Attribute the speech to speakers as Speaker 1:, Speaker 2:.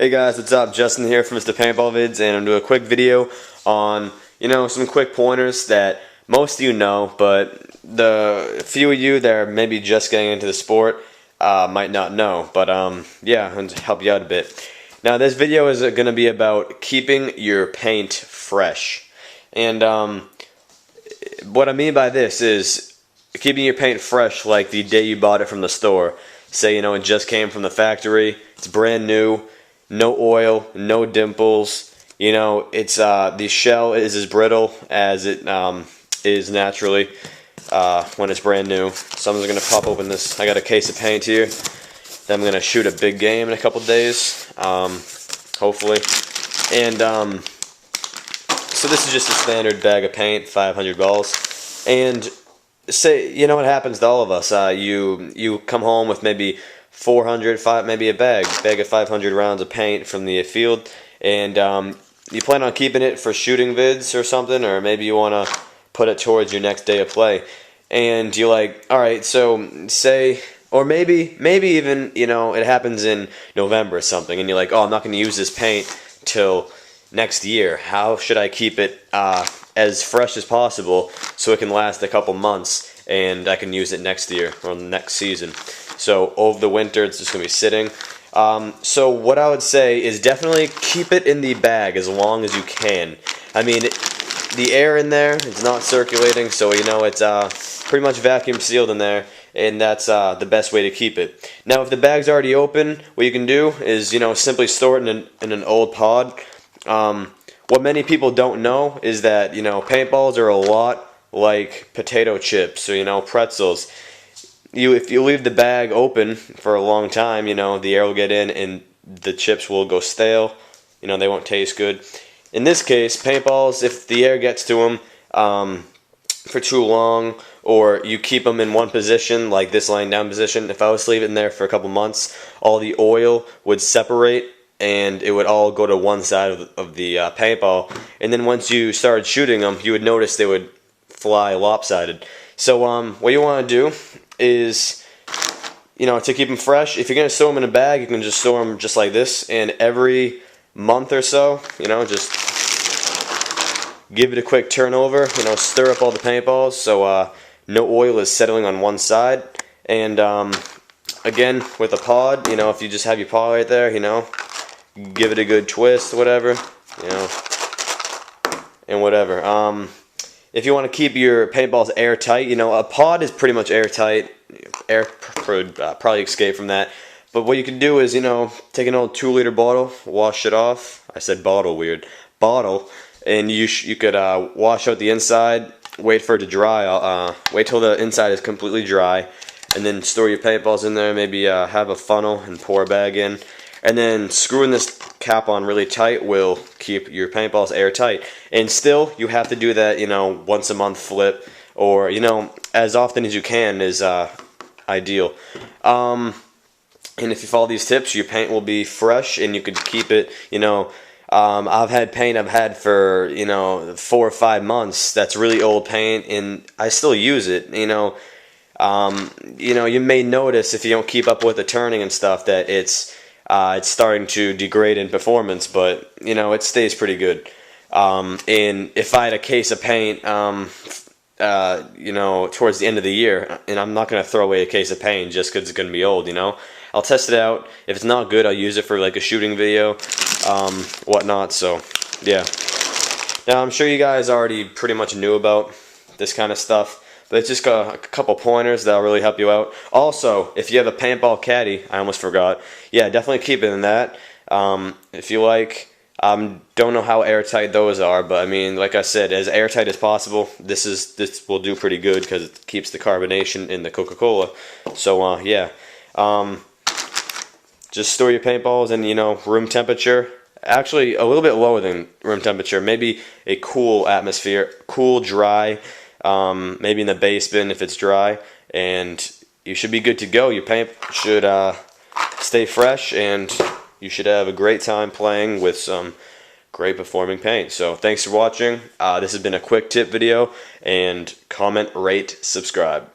Speaker 1: Hey guys, what's up? Justin here from Mr. Paintball Vids, and I'm doing a quick video on, some quick pointers that most of you know, but the few of you that are maybe just getting into the sport might not know. But yeah, and to help you out a bit. Now this video is going to be about keeping your paint fresh, and what I mean by this is keeping your paint fresh like the day you bought it from the store. Say, it just came from the factory, it's brand new. No oil, no dimples. It's the shell is as brittle as it is naturally when it's brand new. So I'm just gonna pop open this. I got a case of paint here. Then I'm gonna shoot a big game in a couple days, hopefully. And so this is just a standard bag of paint, 500 balls. And say, what happens to all of us? You come home with maybe 400, maybe a bag of 500 rounds of paint from the field, and you plan on keeping it for shooting vids or something, or maybe you want to put it towards your next day of play, and you're like, alright, so say, or maybe even, it happens in November or something, and you're like, oh, I'm not going to use this paint till next year. How should I keep it as fresh as possible so it can last a couple months and I can use it next year or next season? So over the winter it's just going to be sitting. So what I would say is definitely keep it in the bag as long as you can. I mean, the air in there, it's not circulating, so it's pretty much vacuum sealed in there, and that's the best way to keep it. Now if the bag's already open, what you can do is simply store it in an old pod. What many people don't know is that paintballs are a lot like potato chips or pretzels. If you leave the bag open for a long time, the air will get in and the chips will go stale. They won't taste good. In this case, paintballs, if the air gets to them for too long, or you keep them in one position, like this lying down position, if I was to leave it in there for a couple months, all the oil would separate and it would all go to one side of the paintball. And then once you started shooting them, you would notice they would fly lopsided. So what you want to do is, to keep them fresh, if you're going to store them in a bag, you can just store them just like this, and every month or so, just give it a quick turnover, stir up all the paintballs so no oil is settling on one side. And again, with a pod, if you just have your pod right there, give it a good twist, whatever, and whatever. If you want to keep your paintballs airtight, a pod is pretty much airtight. Air would probably escape from that. But what you can do is, take an old 2-liter bottle, wash it off. I said bottle, weird. Bottle. And you could wash out the inside, wait for it to dry. Wait till the inside is completely dry. And then store your paintballs in there. Maybe have a funnel and pour a bag in. And then screwing this cap on really tight will keep your paintballs airtight. And still, you have to do that, once a month flip, or, as often as you can is ideal. And if you follow these tips, your paint will be fresh and you could keep it, I've had paint I've had for, 4 or 5 months. That's really old paint, and I still use it, you may notice if you don't keep up with the turning and stuff that it's starting to degrade in performance, but it stays pretty good. And if I had a case of paint, towards the end of the year, and I'm not going to throw away a case of paint just because it's going to be old, I'll test it out. If it's not good, I'll use it for like a shooting video, whatnot. So yeah. Now I'm sure you guys already pretty much knew about this kind of stuff, but it's just got a couple pointers that'll really help you out. Also, if you have a paintball caddy, I almost forgot. Yeah, definitely keep it in that. If you like, don't know how airtight those are, but I mean, like I said, as airtight as possible. This will do pretty good because it keeps the carbonation in the Coca-Cola. So yeah, just store your paintballs in room temperature. Actually, a little bit lower than room temperature. Maybe a cool atmosphere, cool, dry. Maybe in the basement if it's dry, and you should be good to go. Your paint should stay fresh, and you should have a great time playing with some great performing paint. So thanks for watching. This has been a quick tip video, and comment, rate, subscribe.